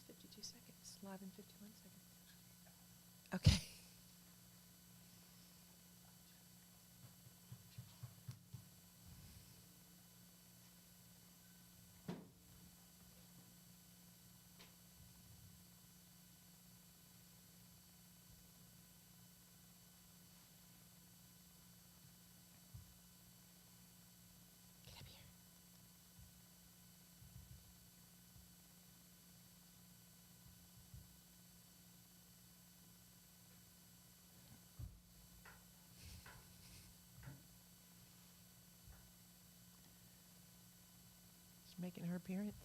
52 seconds. Live in 51 seconds. Okay. Get up here. She's making her appearance.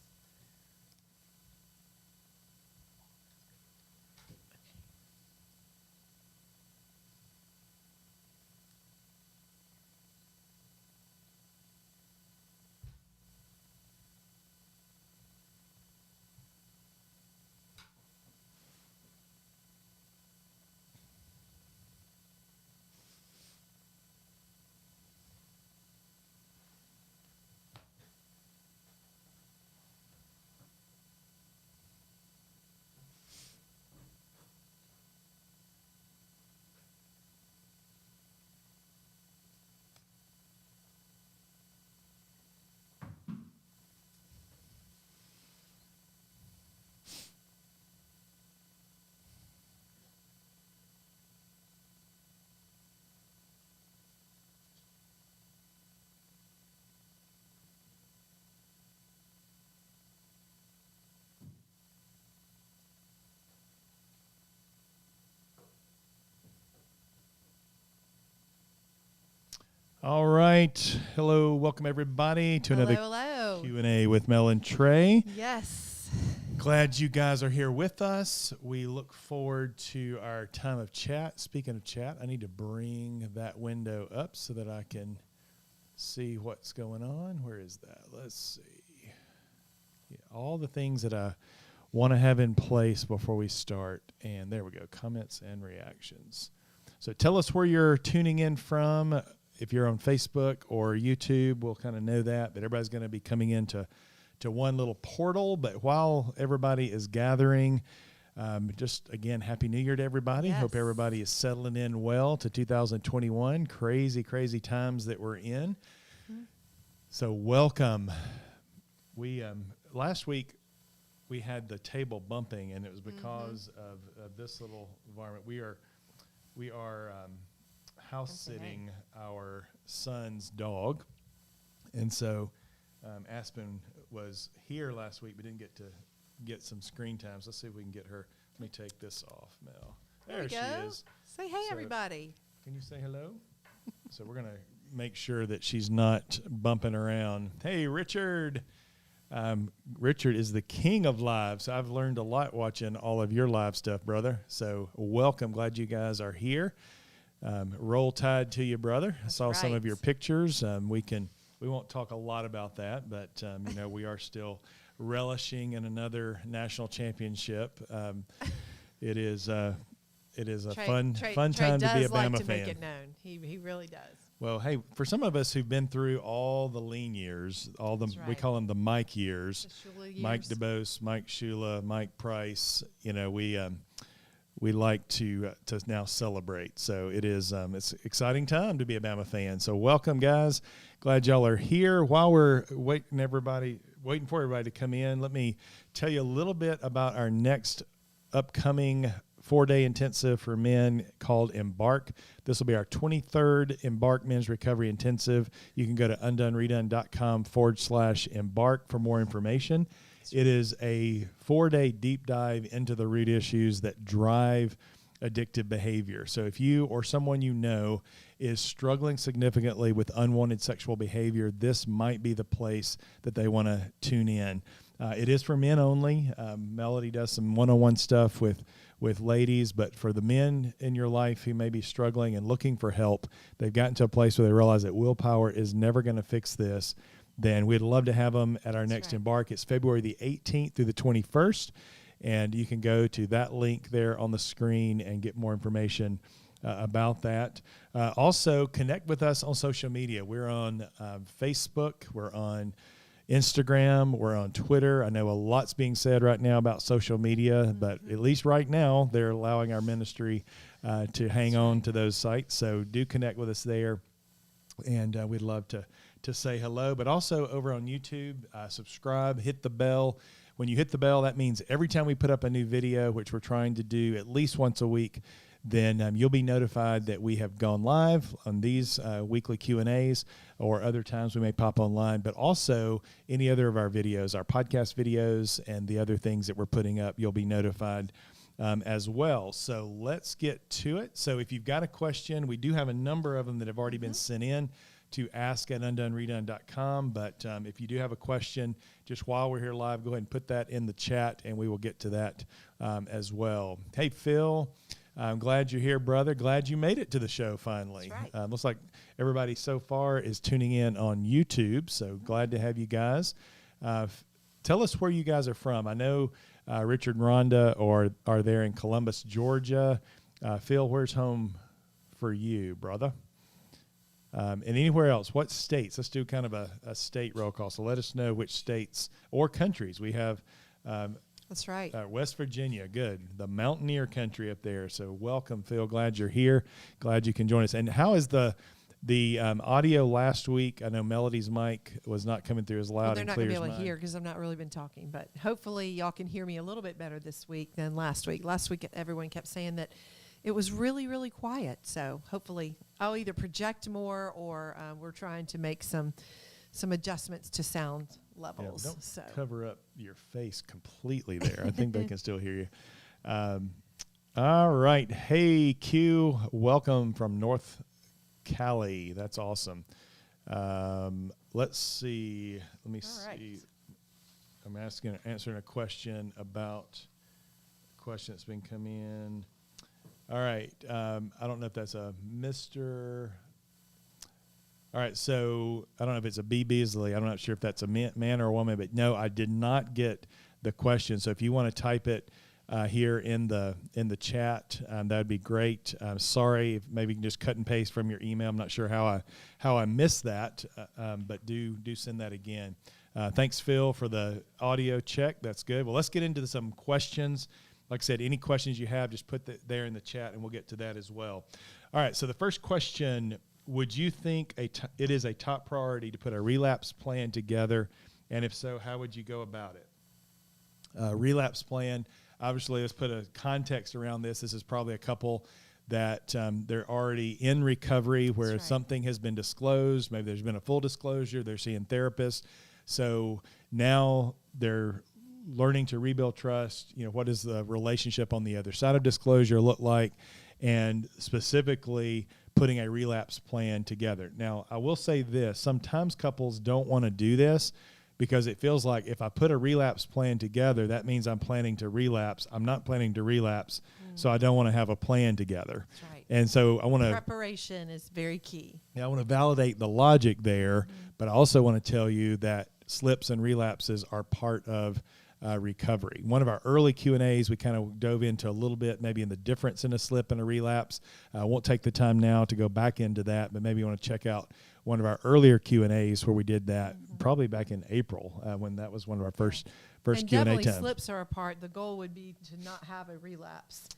All right. Hello. Welcome, everybody, to another Hello. Q&A with Mel and Trey. Yes. Glad you guys are here with us. We look forward to our time of chat. Speaking of chat, I need to bring that window up so that I can see what's going on. Where is that? Let's see. Yeah, all the things that I want to have in place before we start. And there we go. Comments and reactions. So tell us where you're tuning in from. If you're on Facebook or YouTube, we'll kind of know that. But everybody's going to be coming into one little portal. But while everybody is gathering, just, again, Happy New Year to everybody. Yes. Hope everybody is settling in well to 2021. Crazy, crazy times that we're in. Mm-hmm. So welcome. We last week, we had the table bumping, and it was because of this little environment. We are house sitting our son's dog, and so Aspen was here last week, but didn't get to get some screen time. So let's see if we can get her. Let me take this off, Mel. There she is. Say hey, everybody. Can you say hello? So we're gonna make sure that she's not bumping around. Hey, Richard. Richard is the king of live, so I've learned a lot watching all of your live stuff, brother. So welcome. Glad you guys are here. Roll Tide to you, brother. I saw some of your pictures. We won't talk a lot about that, but we are still relishing in another national championship. It is a fun time to be a Bama like to fan. Make it known. He really does. Well, hey, for some of us who've been through all the lean years, we call them the Mike years, Mike DeBose, Mike Shula, Mike Price. We like to now celebrate. So it is it's an exciting time to be a Bama fan. So welcome, guys. Glad y'all are here. While we're waiting for everybody to come in, let me tell you a little bit about our next upcoming 4-day intensive for men called Embark. This will be our 23rd Embark Men's Recovery Intensive. You can go to undoneredone.com/embark for more information. It is a 4-day deep dive into the root issues that drive addictive behavior. So if you or someone you know is struggling significantly with unwanted sexual behavior, this might be the place that they want to tune in. It is for men only. Melody does some one-on-one stuff with ladies, but for the men in your life who may be struggling and looking for help, they've gotten to a place where they realize that willpower is never going to fix this, then we'd love to have them at our next Embark. It's February the 18th through the 21st, and you can go to that link there on the screen and get more information about that. Also, connect with us on social media. We're on Facebook. We're on Instagram. We're on Twitter. I know a lot's being said right now about social media, but at least right now they're allowing our ministry to hang on to those sites. So do connect with us there, and we'd love to say hello. But also over on YouTube, subscribe, hit the bell. When you hit the bell, that means every time we put up a new video, which we're trying to do at least once a week, then you'll be notified that we have gone live on these weekly Q&As, or other times we may pop online, but also any other of our videos, our podcast videos, and the other things that we're putting up, you'll be notified as well. So let's get to it. So if you've got a question, we do have a number of them that have already been sent in to ask@undoneredone.com. But if you do have a question, just while we're here live, go ahead and put that in the chat, and we will get to that as well. Hey, Phil. I'm glad you're here, brother. Glad you made it to the show finally. That's right. Looks like everybody so far is tuning in on YouTube, so glad to have you guys. Tell us where you guys are from. I know Richard and Rhonda are there in Columbus, Georgia. Phil, where's home for you, brother? And anywhere else? What states? Let's do kind of a state roll call. So let us know which states or countries we have. That's right. West Virginia, good. The mountaineer country up there. So welcome, Phil. Glad you're here. Glad you can join us. And how is the audio last week? I know Melody's mic was not coming through as loud They're and not clear going as to be able to mine. hear because I've not really been talking. But hopefully y'all can hear me a little bit better this week than last week. Last week everyone kept saying that it was really, really quiet. So hopefully I'll either project more or we're trying to make some adjustments to sound levels. Yeah, don't cover up your face completely there. I think they can still hear you. All right. Hey, Q, welcome from North Cali. That's awesome. Let's see. Let me see. Right. I'm answering a question about a question that's been coming in. All right. I don't know if that's a Mr. All right. So I don't know if it's a B. Beasley. I'm not sure if that's a man or a woman, but no, I did not get the question. So if you want to type it here in the chat, that would be great. Sorry, if maybe you can just cut and paste from your email. I'm not sure how I missed that, but do send that again. Thanks, Phil, for the audio check. That's good. Well, let's get into some questions. Like I said, any questions you have, just put that there in the chat, and we'll get to that as well. All right, so the first question, would you think it is a top priority to put a relapse plan together? And if so, how would you go about it? Relapse plan, obviously, let's put a context around this. This is probably a couple that they're already in recovery where something has been disclosed. Maybe there's been a full disclosure. They're seeing therapists. So now they're learning to rebuild trust. You know, what does the relationship on the other side of disclosure look like? And specifically putting a relapse plan together. Now, I will say this. Sometimes couples don't want to do this because it feels like if I put a relapse plan together, that means I'm planning to relapse. I'm not planning to relapse, so I don't want to have a plan together. That's right. And so I want to... Preparation is very key. Yeah, I want to validate the logic there, but I also want to tell you that slips and relapses are part of recovery. One of our early Q&As, we kind of dove into a little bit maybe in the difference in a slip and a relapse. I won't take the time now to go back into that, but maybe you want to check out one of our earlier Q&As where we did that probably back in April when that was one of our first and Q&A definitely times. Slips are a part. The goal would be to not have a relapse.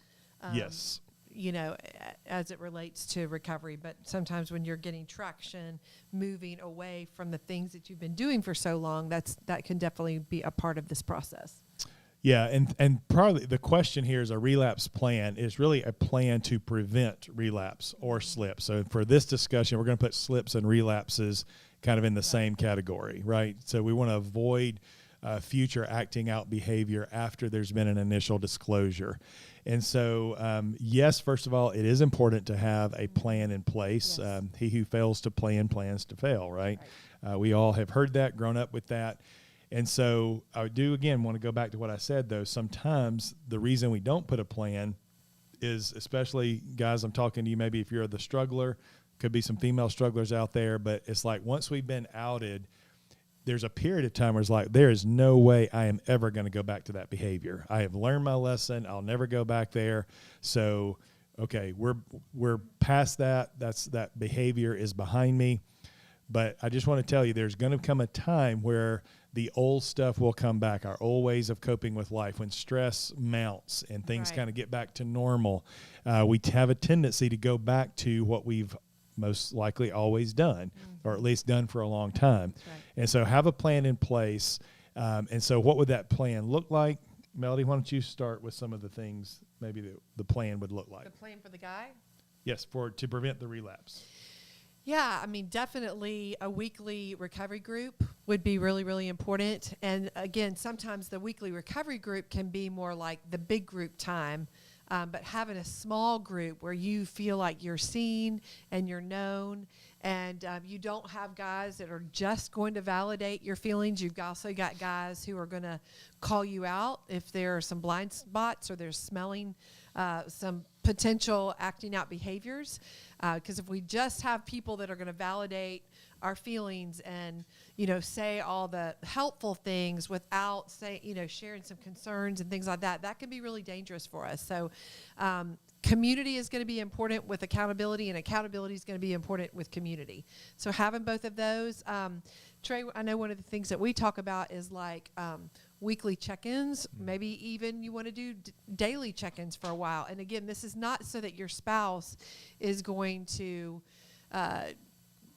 Yes. You know, as it relates to recovery. But sometimes when you're getting traction, moving away from the things that you've been doing for so long, that can definitely be a part of this process. Yeah, and probably the question here is a relapse plan is really a plan to prevent relapse or slip. So for this discussion, we're going to put slips and relapses kind of in the same category, right? So we want to avoid future acting out behavior after there's been an initial disclosure. And so, yes, first of all, it is important to have a plan in place. Yes. He who fails to plan plans to fail, right? We all have heard that, grown up with that. And so I do, again, want to go back to what I said, though. Sometimes the reason we don't put a plan is, especially, guys, I'm talking to you maybe if you're the struggler, could be some female strugglers out there, but it's like once we've been outed, there's a period of time where it's like, there is no way I am ever going to go back to that behavior. I have learned my lesson. I'll never go back there. So, okay, we're past that. That behavior is behind me. But I just want to tell you, there's going to come a time where the old stuff will come back, our old ways of coping with life. When stress mounts and things Right. kind of get back to normal, we have a tendency to go back to what we've most likely always done, or at least done for a long time. That's right. And so have a plan in place. And so what would that plan look like? Melody, why don't you start with some of the things maybe the plan would look like? The plan for the guy? Yes, to prevent the relapse. Yeah, I mean, definitely a weekly recovery group would be really, really important. And again, sometimes the weekly recovery group can be more like the big group time, but having a small group where you feel like you're seen and you're known, and you don't have guys that are just going to validate your feelings. You've also got guys who are going to call you out if there are some blind spots or they're smelling some potential acting out behaviors. Because if we just have people that are going to validate our feelings and, say all the helpful things without sharing some concerns and things like that, that can be really dangerous for us. So community is going to be important with accountability, and accountability is going to be important with community. So having both of those. Trey, I know one of the things that we talk about is like weekly check-ins. Maybe even you want to do daily check-ins for a while. And again, this is not so that your spouse is going to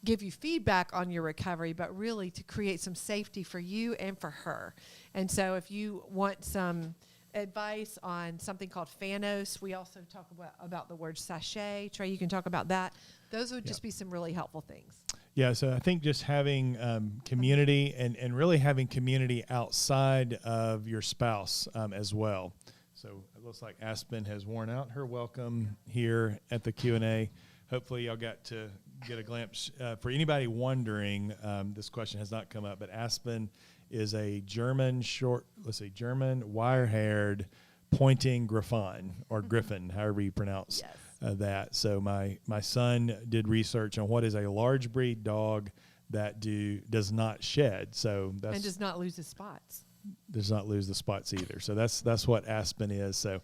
give you feedback on your recovery, but really to create some safety for you and for her. And so if you want some advice on something called Fanos, we also talk about the word sachet. Trey, you can talk about that. Those would just be some really helpful things. Yeah, so I think just having community and really having community outside of your spouse as well. So it looks like Aspen has worn out her welcome here at the Q&A. Hopefully y'all got to get a glimpse. For anybody wondering, this question has not come up, but Aspen is a German wire-haired pointing griffon, or griffin, however you pronounce that. So my son did research on what is a large breed dog that does not shed. So that's, and does not lose his spots. Does not lose the spots either. So that's what Aspen is. So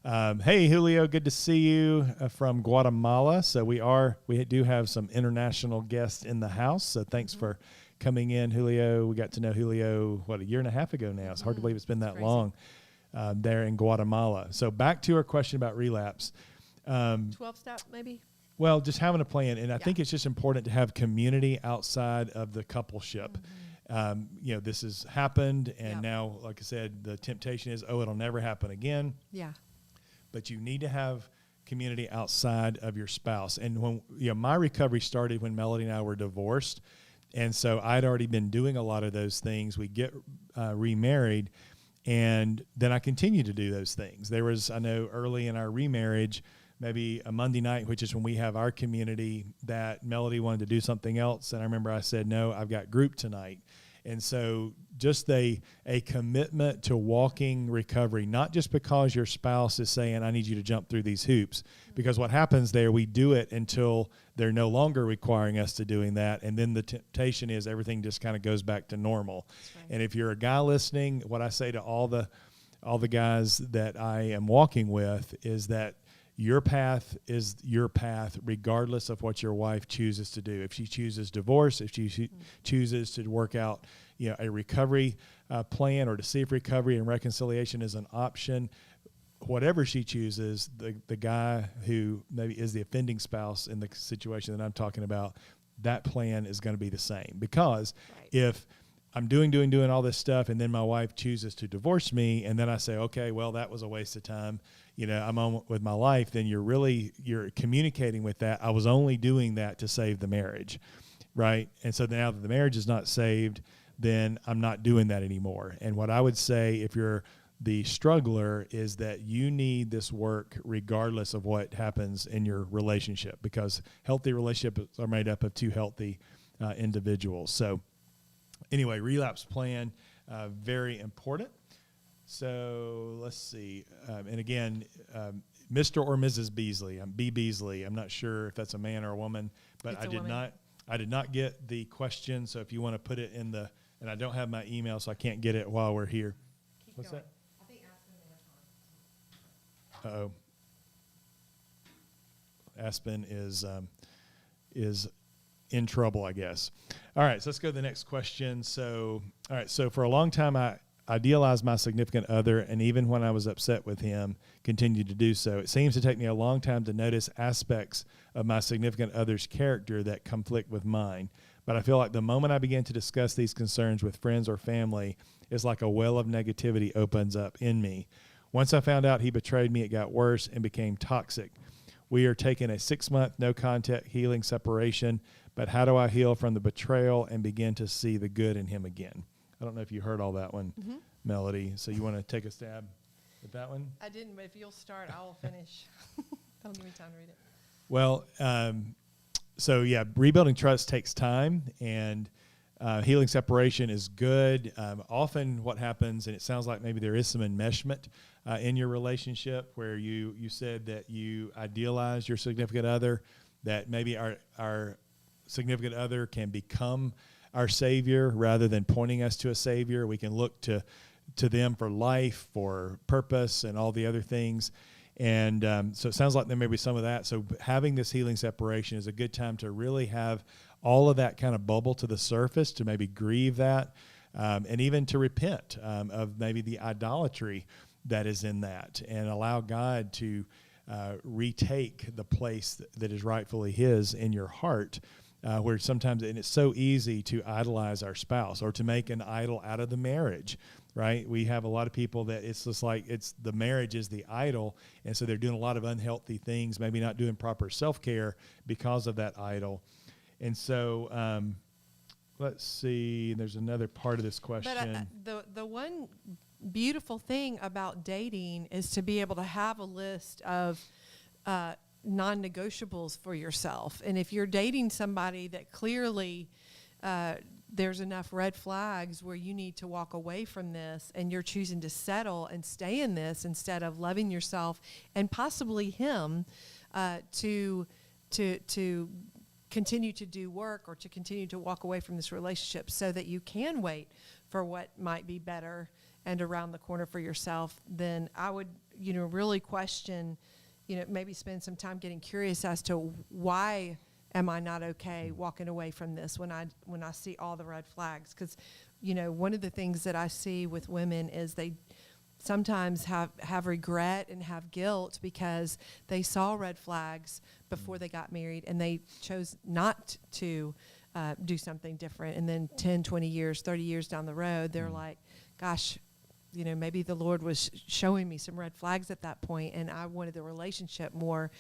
hey Julio, good to see you from Guatemala. So we do have some international guests in the house. So thanks for coming in, Julio. We got to know Julio a year and a half ago now. It's hard to believe it's been that long there in Guatemala. So back to our question about relapse. 12-step maybe? Well, just having a plan. And I think it's just important to have community outside of the coupleship. This has happened, and now, like I said, the temptation is, it'll never happen again. Yeah. But you need to have community outside of your spouse. And when my recovery started when Melody and I were divorced, and so I'd already been doing a lot of those things. We get remarried, and then I continued to do those things. There was, I know, early in our remarriage, maybe a Monday night, which is when we have our community, that Melody wanted to do something else. And I remember I said, no, I've got group tonight. And so just a commitment to walking recovery, not just because your spouse is saying, I need you to jump through these hoops, because what happens there, we do it until they're no longer requiring us to doing that. And then the temptation is everything just kind of goes back to normal. Right. And if you're a guy listening, what I say to all the guys that I am walking with is that your path is your path regardless of what your wife chooses to do. If she chooses divorce, if she chooses to work out a recovery plan, or to see if recovery and reconciliation is an option, whatever she chooses, the guy who maybe is the offending spouse in the situation that I'm talking about, that plan is going to be the same. Because if I'm doing all this stuff, and then my wife chooses to divorce me, and then I say, okay, well, that was a waste of time, I'm on with my life, then you're communicating with that. I was only doing that to save the marriage, right? And so now that the marriage is not saved, then I'm not doing that anymore. And what I would say, if you're the struggler, is that you need this work regardless of what happens in your relationship, because healthy relationships are made up of two healthy individuals. So anyway, relapse plan, very important. So let's see. And again, Mr. or Mrs. Beasley. I'm B. Beasley. I'm not sure if that's a man or a woman, but I did not get the question. So if you want to put it in and I don't have my email, so I can't get it while we're here. What's that? I think Aspen. Aspen is in trouble, I guess. All right, so let's go to the next question. So, all right, so for a long time, I idealized my significant other, and even when I was upset with him, continued to do so. It seems to take me a long time to notice aspects of my significant other's character that conflict with mine. But I feel like the moment I begin to discuss these concerns with friends or family, it's like a well of negativity opens up in me. Once I found out he betrayed me, it got worse and became toxic. We are taking a 6-month no contact healing separation, but how do I heal from the betrayal and begin to see the good in him again? I don't know if you heard all that one, Melody. So you want to take a stab at that one? I didn't, but if you'll start, I will finish. Don't give me time to read it. Well, so yeah, rebuilding trust takes time, and healing separation is good. Often what happens, and it sounds like maybe there is some enmeshment in your relationship where you said that you idealize your significant other, that maybe our significant other can become our savior rather than pointing us to a savior. We can look to them for life, for purpose, and all the other things. And so it sounds like there may be some of that. So having this healing separation is a good time to really have all of that kind of bubble to the surface, to maybe grieve that, and even to repent of maybe the idolatry that is in that, and allow God to retake the place that is rightfully his in your heart. Where sometimes, and it's so easy to idolize our spouse or to make an idol out of the marriage, right? We have a lot of people that it's just like the marriage is the idol, and so they're doing a lot of unhealthy things, maybe not doing proper self-care because of that idol. And so let's see, there's another part of this question. But the one beautiful thing about dating is to be able to have a list of non-negotiables for yourself. And if you're dating somebody that clearly there's enough red flags where you need to walk away from this, and you're choosing to settle and stay in this instead of loving yourself and possibly him to continue to do work or to continue to walk away from this relationship so that you can wait for what might be better and around the corner for yourself, then I would, really question, maybe spend some time getting curious as to why am I not okay walking away from this when I see all the red flags? Because, one of the things that I see with women is they sometimes have regret and have guilt because they saw red flags before they got married and they chose not to do something different. And then 10, 20 years, 30 years down the road, they're like, gosh, maybe the Lord was showing me some red flags at that point, and I wanted the relationship more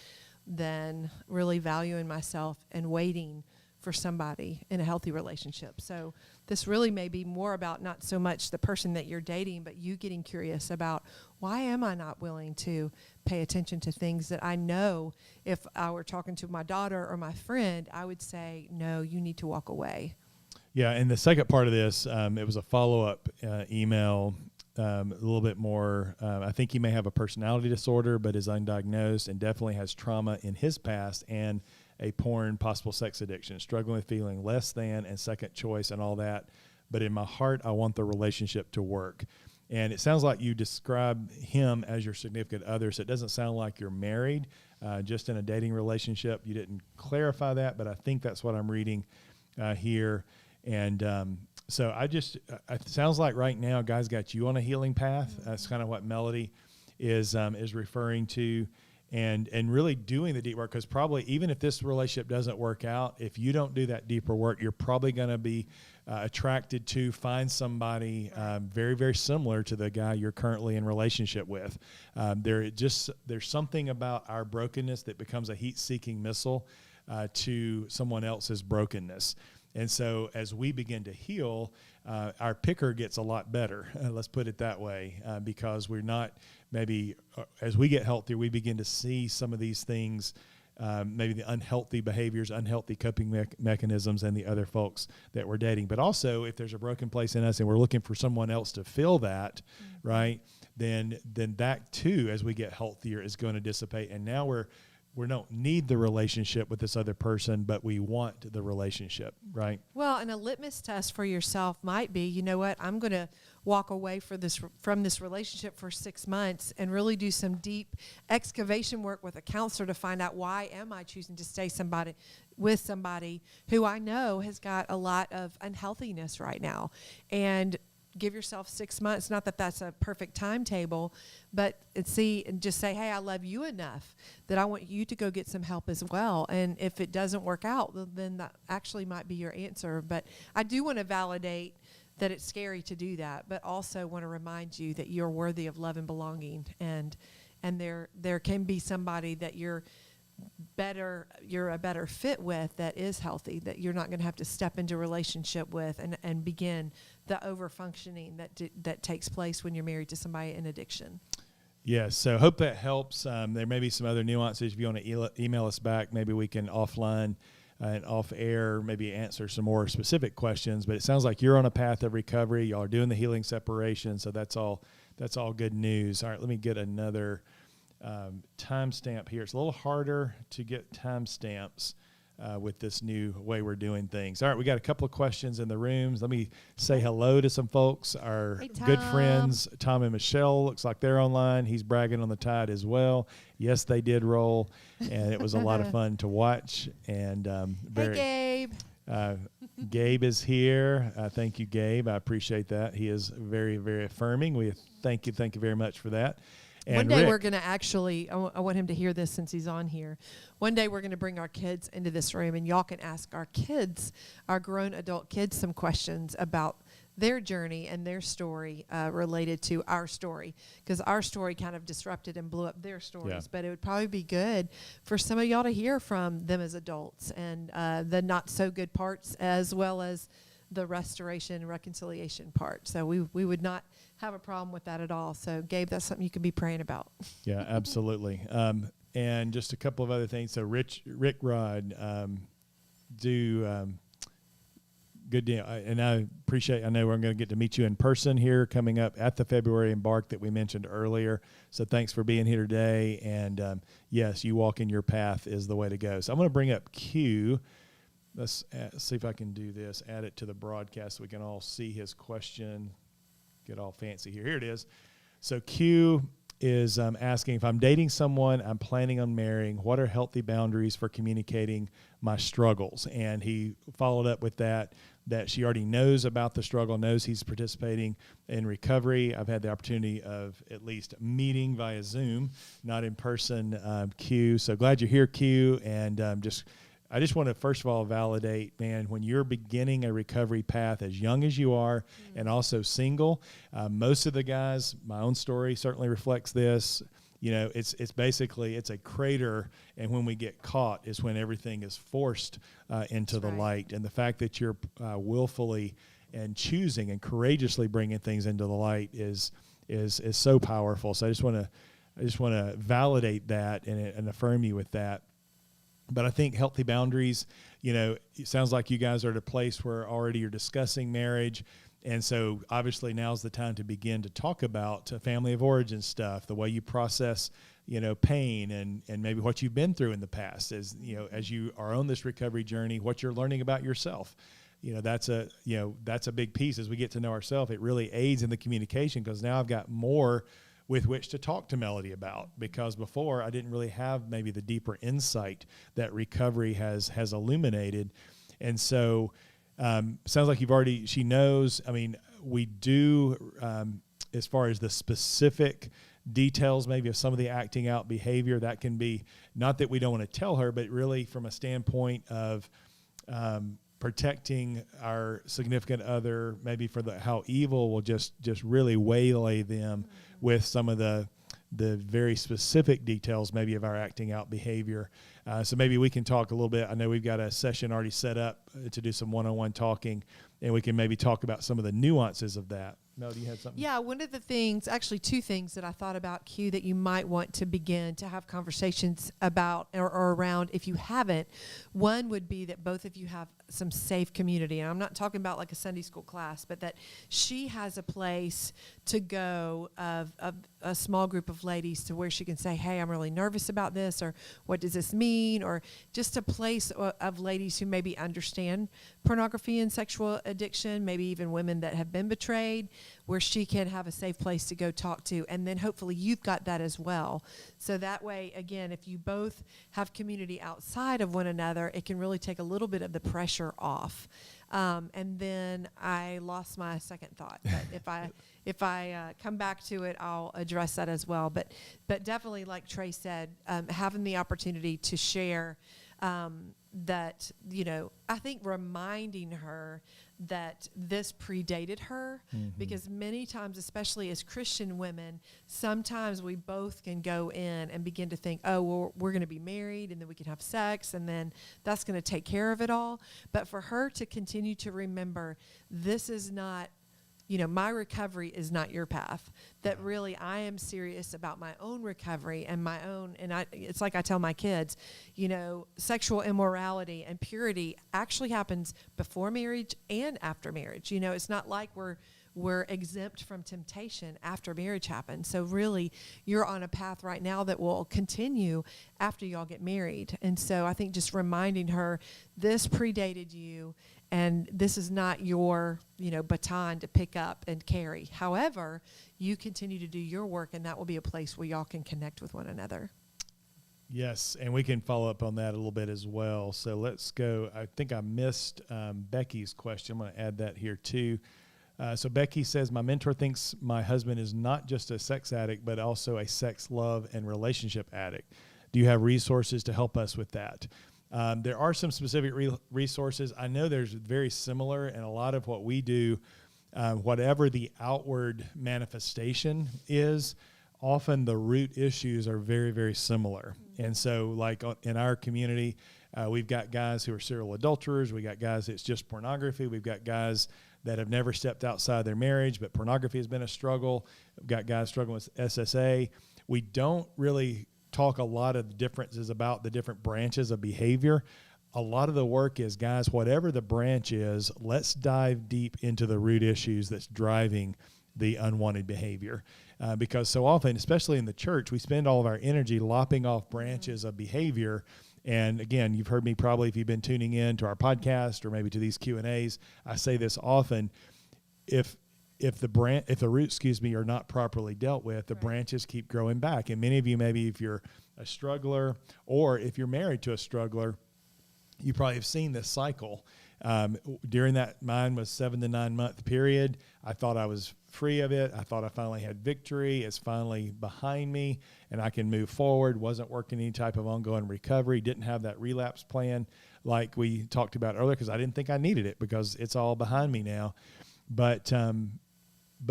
than really valuing myself and waiting for somebody in a healthy relationship. So this really may be more about not so much the person that you're dating, but you getting curious about, why am I not willing to pay attention to things that I know if I were talking to my daughter or my friend, I would say, no, you need to walk away. Yeah, and the second part of this, it was a follow-up email, a little bit more. I think he may have a personality disorder, but is undiagnosed and definitely has trauma in his past and a porn, possible sex addiction, struggling with feeling less than and second choice and all that. But in my heart, I want the relationship to work. And it sounds like you describe him as your significant other, so it doesn't sound like you're married, just in a dating relationship. You didn't clarify that, but I think that's what I'm reading here. And so it sounds like right now God's got you on a healing path. That's kind of what Melody is referring to, and really doing the deep work, because probably even if this relationship doesn't work out, if you don't do that deeper work, you're probably going to be attracted to find somebody very, very similar to the guy you're currently in relationship with. There's something about our brokenness that becomes a heat-seeking missile to someone else's brokenness. And so as we begin to heal, our picker gets a lot better, let's put it that way, because we're not maybe, as we get healthier, we begin to see some of these things, maybe the unhealthy behaviors, unhealthy coping mechanisms in the other folks that we're dating. But also, if there's a broken place in us and we're looking for someone else to fill that, right, then that too, as we get healthier, is going to dissipate. And now we don't need the relationship with this other person, but we want the relationship, right? Well, and a litmus test for yourself might be, you know what, I'm going to walk away from this relationship for 6 months and really do some deep excavation work with a counselor to find out, why am I choosing to stay with somebody who I know has got a lot of unhealthiness right now. And give yourself 6 months. Not that that's a perfect timetable, but just say, hey, I love you enough that I want you to go get some help as well. And if it doesn't work out, then that actually might be your answer. But I do want to validate that it's scary to do that, but also want to remind you that you're worthy of love and belonging. And there can be somebody that you're a better fit with, that is healthy, that you're not going to have to step into a relationship with and begin the over-functioning that takes place when you're married to somebody in addiction. Yes, so hope that helps. There may be some other nuances. If you want to email us back, maybe we can offline and off air maybe answer some more specific questions. But it sounds like you're on a path of recovery. Y'all are doing the healing separation, so that's all good news. All right, let me get another timestamp here. It's a little harder to get timestamps with this new way we're doing things. All right, we got a couple of questions in the rooms. Let me say hello to some folks. Our good friends, Tom and Michelle, looks like they're online. He's bragging on the Tide as well. Yes, they did roll, and it was a lot of fun to watch. And hey, Gabe. Gabe is here. Thank you, Gabe. I appreciate that. He is very, very affirming. We thank you very much for that. And one day Rick, we're going to actually, I want him to hear this since he's on here. One day we're going to bring our kids into this room, and y'all can ask our kids, our grown adult kids, some questions about their journey and their story related to our story, because our story kind of disrupted and blew up their stories. Yeah. But it would probably be good for some of y'all to hear from them as adults, and the not so good parts as well as the restoration and reconciliation part. So we would not have a problem with that at all. So Gabe, that's something you can be praying about. Yeah, absolutely. And just a couple of other things. So Rick Rod, good deal. And I know we're going to get to meet you in person here coming up at the February Embark that we mentioned earlier. So thanks for being here today. And yes, you walking your path is the way to go. So I'm going to bring up Q. Let's see if I can do this. Add it to the broadcast so we can all see his question. Get all fancy here. Here it is. So Q is asking, if I'm dating someone I'm planning on marrying, what are healthy boundaries for communicating my struggles? And he followed up with that she already knows about the struggle, knows he's participating in recovery. I've had the opportunity of at least meeting via Zoom, not in person, Q. So glad you're here, Q. And I just want to, first of all, validate, man, when you're beginning a recovery path as young as you are, and also single, most of the guys, my own story certainly reflects this. You know, it's basically, it's a crater, and when we get caught is when everything is forced into the light. And the fact that you're willfully and choosing and courageously bringing things into the light is so powerful. So I just want to validate that and affirm you with that. But I think healthy boundaries, you know, it sounds like you guys are at a place where already you're discussing marriage. And so obviously now's the time to begin to talk about family of origin stuff, the way you process, you know, pain and maybe what you've been through in the past, as, you know, as you are on this recovery journey, what you're learning about yourself. You know, that's a big piece. As we get to know ourselves, it really aids in the communication, because now I've got more with which to talk to Melody about, because before I didn't really have maybe the deeper insight that recovery has illuminated. And so sounds like she knows. I mean, we do, as far as the specific details maybe of some of the acting out behavior, that can be, not that we don't want to tell her, but really from a standpoint of protecting our significant other, maybe for how evil will just really waylay them with some of the very specific details maybe of our acting out behavior. So maybe we can talk a little bit. I know we've got a session already set up to do some one-on-one talking, and we can maybe talk about some of the nuances of that. Mel, do you have something? Yeah, one of the things, actually two things that I thought about, Q, that you might want to begin to have conversations about or around if you haven't. One would be that both of you have some safe community. And I'm not talking about like a Sunday school class, but that she has a place to go of a small group of ladies to where she can say, hey, I'm really nervous about this, or what does this mean? Or just a place of ladies who maybe understand pornography and sexual addiction, maybe even women that have been betrayed, where she can have a safe place to go talk to. And then hopefully you've got that as well. So that way, again, if you both have community outside of one another, it can really take a little bit of the pressure off. And then I lost my second thought. But if I come back to it, I'll address that as well. But definitely, like Trey said, having the opportunity to share that, I think reminding her that this predated her, because many times, especially as Christian women, sometimes we both can go in and begin to think, oh, well, we're going to be married and then we can have sex and then that's going to take care of it all. But for her to continue to remember, this is not, my recovery is not your path, that really I am serious about my own recovery and my own, and it's like I tell my kids, sexual immorality and purity actually happens before marriage and after marriage. It's not like we're exempt from temptation after marriage happens. So really, you're on a path right now that will continue after y'all get married. And so I think just reminding her, this predated you, and this is not your, baton to pick up and carry. However, you continue to do your work, and that will be a place where y'all can connect with one another. Yes, and we can follow up on that a little bit as well. So let's go. I think I missed Becky's question. I'm going to add that here too. So Becky says, my mentor thinks my husband is not just a sex addict, but also a sex, love, and relationship addict. Do you have resources to help us with that? There are some specific resources. I know there's very similar, and a lot of what we do, whatever the outward manifestation is, often the root issues are very, very similar. And so like in our community, we've got guys who are serial adulterers. We got guys that's just pornography. We've got guys that have never stepped outside their marriage, but pornography has been a struggle. We've got guys struggling with SSA. We don't really talk a lot of differences about the different branches of behavior. A lot of the work is, guys, whatever the branch is, let's dive deep into the root issues that's driving the unwanted behavior. Because so often, especially in the church, we spend all of our energy lopping off branches of behavior. And again, you've heard me probably, if you've been tuning in to our podcast or maybe to these Q&As, I say this often, if the roots, are not properly dealt with, the branches keep growing back. And many of you, maybe if you're a struggler or if you're married to a struggler, you probably have seen this cycle. During that, mine was 7 to 9 month period. I thought I was free of it. I thought I finally had victory. It's finally behind me and I can move forward. Wasn't working any type of ongoing recovery. Didn't have that relapse plan like we talked about earlier, because I didn't think I needed it because it's all behind me now. But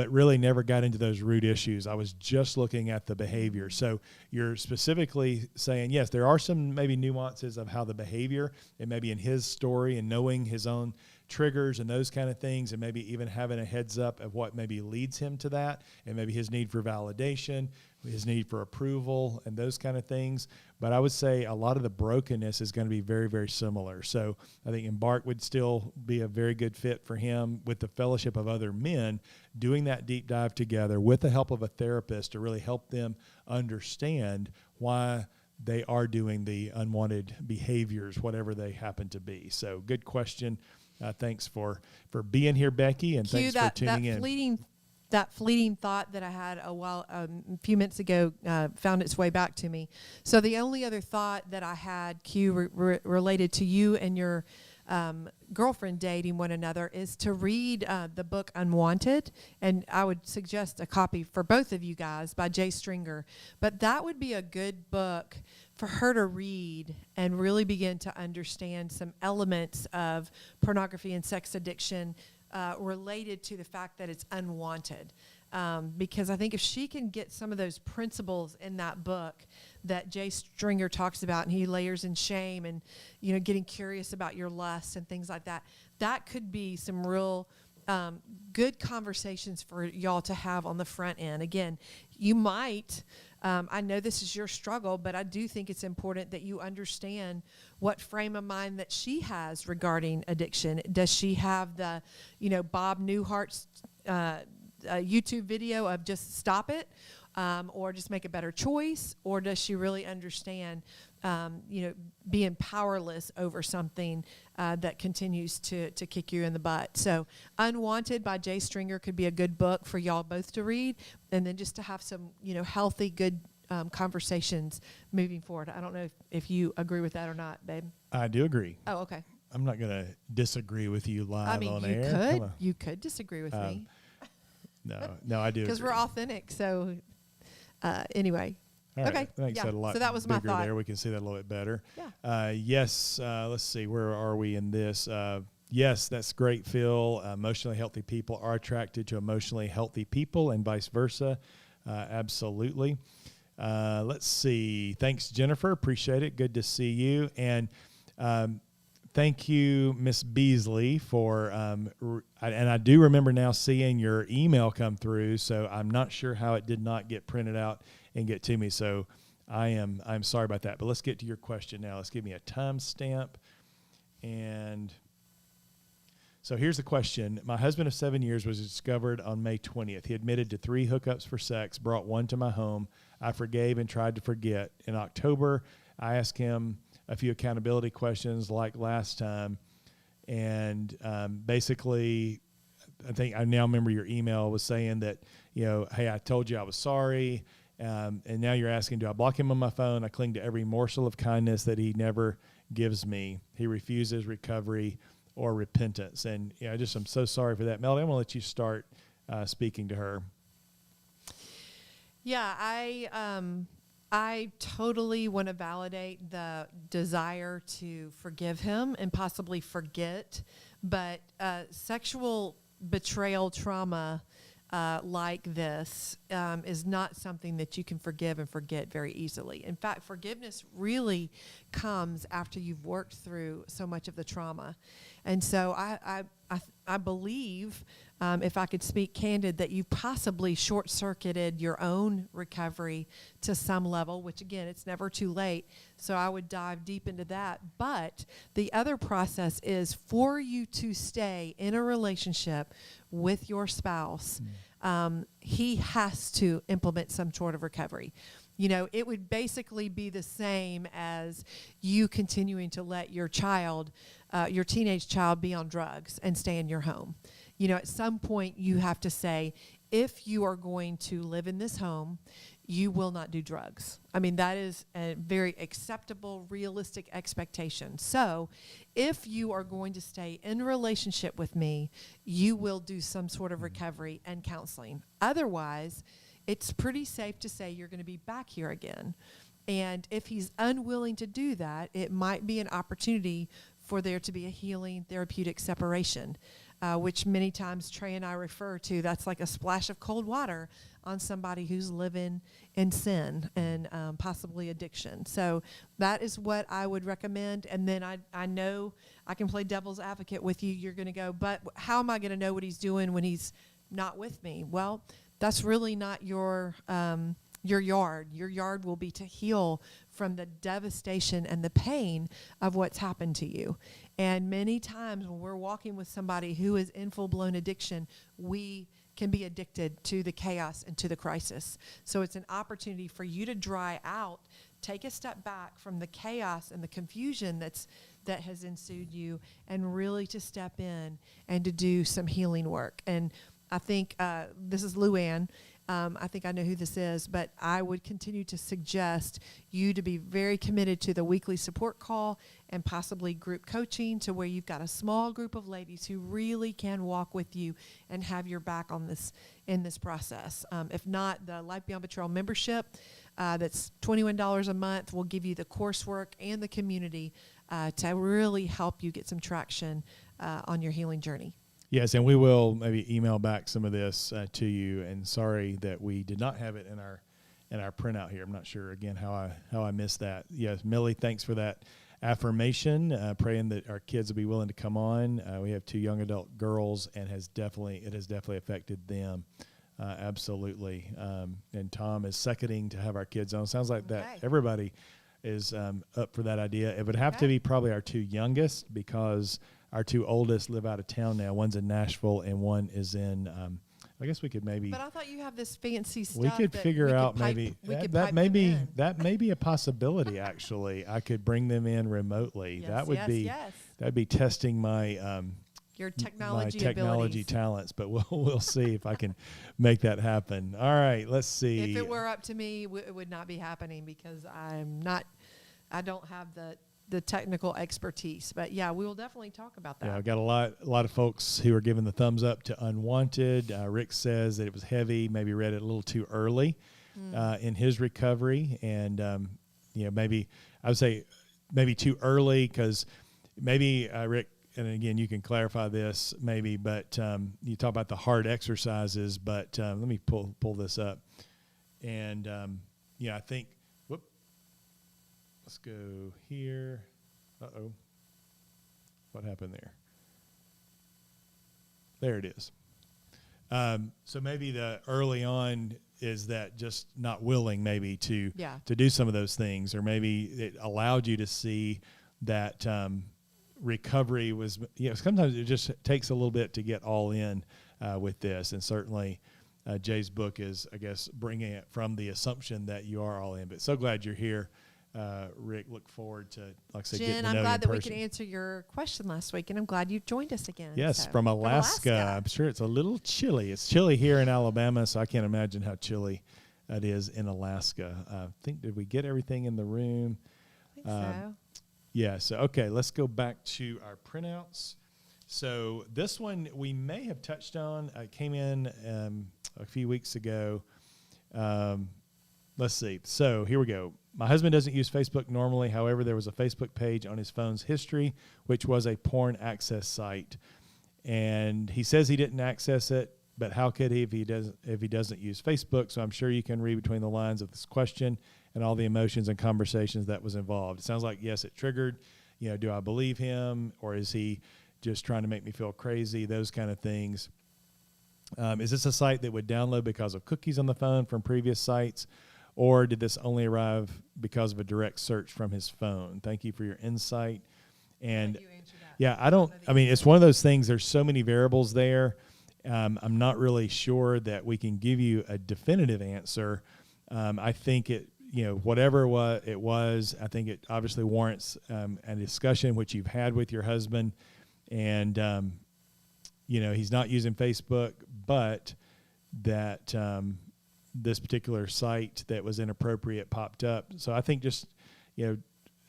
really never got into those root issues. I was just looking at the behavior. So you're specifically saying, yes, there are some maybe nuances of how the behavior, and maybe in his story and knowing his own triggers and those kind of things, and maybe even having a heads up of what maybe leads him to that, and maybe his need for validation, his need for approval, and those kind of things. But I would say a lot of the brokenness is going to be very, very similar. So I think Embark would still be a very good fit for him, with the fellowship of other men, doing that deep dive together with the help of a therapist to really help them understand why they are doing the unwanted behaviors, whatever they happen to be. So good question. Thanks for being here, Becky, and thanks for tuning in. That fleeting thought that I had a few minutes ago found its way back to me. So the only other thought that I had, Q, related to you and your girlfriend dating one another, is to read the book Unwanted, and I would suggest a copy for both of you guys by Jay Stringer. But that would be a good book for her to read and really begin to understand some elements of pornography and sex addiction related to the fact that it's unwanted. Because I think if she can get some of those principles in that book that Jay Stringer talks about, and he layers in shame and, getting curious about your lust and things like that, that could be some real good conversations for y'all to have on the front end. Again, you might, I know this is your struggle, but I do think it's important that you understand what frame of mind that she has regarding addiction. Does she have the, Bob Newhart's a YouTube video of just stop it, or just make a better choice, or does she really understand, being powerless over something that continues to kick you in the butt? So Unwanted by Jay Stringer could be a good book for y'all both to read, and then just to have some, healthy, good conversations moving forward. I don't know if you agree with that or not, babe. I do agree. Oh, okay. I'm not going to disagree with you live on air. You could disagree with me. No, I do. Because we're authentic. So anyway. All right. Okay. Thanks. Yeah. A lot So that was my bigger thought. there. We can see that a little bit better. Yeah. Yes. Let's see. Where are we in this? Yes, that's great, Phil. Emotionally healthy people are attracted to emotionally healthy people and vice versa. Absolutely. Let's see. Thanks, Jennifer. Appreciate it. Good to see you. And thank you, Miss Beasley, for and I do remember now seeing your email come through, so I'm not sure how it did not get printed out and get to me. So I'm sorry about that. But let's get to your question now. Let's give me a timestamp. And so here's the question. My husband of 7 years was discovered on May 20th. He admitted to 3 hookups for sex, brought one to my home. I forgave and tried to forget. In October, I asked him a few accountability questions like last time. And basically, I think I now remember your email was saying that, hey, I told you I was sorry. And now you're asking, do I block him on my phone? I cling to every morsel of kindness that he never gives me. He refuses recovery or repentance. And I'm so sorry for that. Melody, I'm going to let you start speaking to her. Yeah, I totally want to validate the desire to forgive him and possibly forget, but sexual betrayal trauma like this is not something that you can forgive and forget very easily. In fact, forgiveness really comes after you've worked through so much of the trauma. And so I believe, if I could speak candid, that you possibly short-circuited your own recovery to some level, which, again, it's never too late. So I would dive deep into that. But the other process is for you to stay in a relationship with your spouse, he has to implement some sort of recovery. It would basically be the same as you continuing to let your child, your teenage child, be on drugs and stay in your home. At some point you have to say, if you are going to live in this home, you will not do drugs. I mean, that is a very acceptable, realistic expectation. So if you are going to stay in a relationship with me, you will do some sort of recovery and counseling. Otherwise, it's pretty safe to say you're going to be back here again. And if he's unwilling to do that, it might be an opportunity for there to be a healing, therapeutic separation, which many times Trey and I refer to. That's like a splash of cold water on somebody who's living in sin and possibly addiction. So that is what I would recommend. And then I know I can play devil's advocate with you. You're going to go, but how am I going to know what he's doing when he's not with me? Well, that's really not your yard. Your yard will be to heal from the devastation and the pain of what's happened to you. And many times when we're walking with somebody who is in full-blown addiction, we can be addicted to the chaos and to the crisis. So it's an opportunity for you to dry out, take a step back from the chaos and the confusion that has ensued you, and really to step in and to do some healing work. And I think this is Luann. I think I know who this is, but I would continue to suggest you to be very committed to the weekly support call and possibly group coaching, to where you've got a small group of ladies who really can walk with you and have your back on this in this process. If not, the Life Beyond Betrayal membership, that's $21 a month, will give you the coursework and the community to really help you get some traction on your healing journey. Yes, and we will maybe email back some of this to you. And sorry that we did not have it in our printout here. I'm not sure again how I missed that. Yes, Millie, thanks for that affirmation. Praying that our kids will be willing to come on. We have 2 young adult girls, and it has definitely affected them. Absolutely. And Tom is seconding to have our kids on. Sounds like that everybody is up for that idea. It would have to be probably our 2 youngest, because our 2 oldest live out of town now. One's in Nashville and one is in I guess we could maybe. But I thought you have this fancy stuff. We could that figure we could out pipe- maybe we could that pipe may them be in. that may be a possibility. Actually, I could bring them in remotely. Yes, that would yes, be yes. that'd be testing my Your my technology technology abilities. talents. But we'll see if I can make that happen. All right, let's see. If it were up to me, it would not be happening because I don't have the technical expertise. But yeah, we will definitely talk about that. Yeah, I've got a lot of folks who are giving the thumbs up to Unwanted. Rick says that it was heavy, maybe read it a little too early in his recovery, and maybe I would say maybe too early because maybe Rick. And again, you can clarify this maybe, but you talk about the hard exercises. But let me pull this up, and I think. Let's go here. Uh-oh. What happened there? There it is. So maybe the early on is that just not willing maybe to do some of those things, or maybe it allowed you to see that recovery was, sometimes it just takes a little bit to get all in with this. And certainly Jay's book is, I guess, bringing it from the assumption that you are all in. But so glad you're here. Rick, look forward to, like I said, getting to know you in Jen, I'm glad that we person. could answer your question last week, and I'm glad you joined us again. Yes, So, from Alaska. I'm sure it's a little chilly. It's chilly here in Alabama, so I can't imagine how chilly it is in Alaska. Did we get everything in the room? I think so. Yeah, so okay, let's go back to our printouts. So this one we may have touched on. It came in a few weeks ago. Let's see. So here we go. My husband doesn't use Facebook normally. However, there was a Facebook page on his phone's history, which was a porn access site. And he says he didn't access it, but how could he if he doesn't use Facebook? So I'm sure you can read between the lines of this question and all the emotions and conversations that was involved. It sounds like, yes, it triggered, do I believe him, or is he just trying to make me feel crazy? Those kind of things. Is this a site that would download because of cookies on the phone from previous sites? Or did this only arrive because of a direct search from his phone? Thank you for your insight. And it's one of those things. There's so many variables there. I'm not really sure that we can give you a definitive answer. I think it, whatever it was, I think it obviously warrants a discussion which you've had with your husband. And, he's not using Facebook, but that this particular site that was inappropriate popped up. So I think just,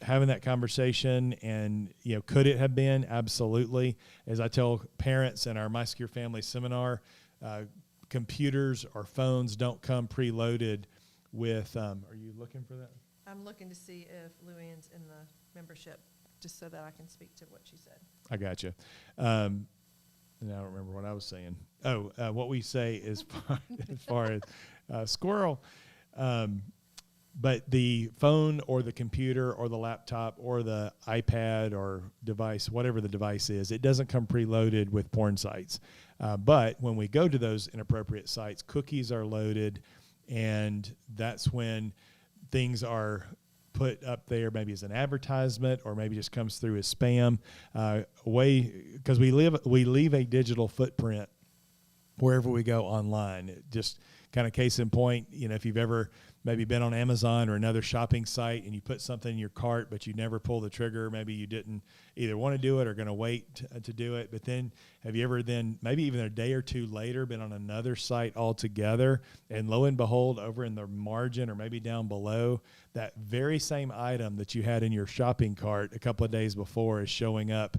having that conversation and, could it have been? Absolutely. As I tell parents in our My Secure Family seminar, computers or phones don't come preloaded with, are you looking for that? I'm looking to see if Luann's in the membership, just so that I can speak to what she said. I got you. And I don't remember what I was saying. What we say as far as squirrel. But the phone or the computer or the laptop or the iPad or device, whatever the device is, it doesn't come preloaded with porn sites. But when we go to those inappropriate sites, cookies are loaded, and that's when things are put up there maybe as an advertisement or maybe just comes through as spam. Because we leave a digital footprint wherever we go online. Just kind of case in point, if you've ever maybe been on Amazon or another shopping site and you put something in your cart, but you never pull the trigger, maybe you didn't either want to do it or going to wait to do it. But then have you ever then maybe even a day or two later been on another site altogether, and lo and behold, over in the margin or maybe down below, that very same item that you had in your shopping cart a couple of days before is showing up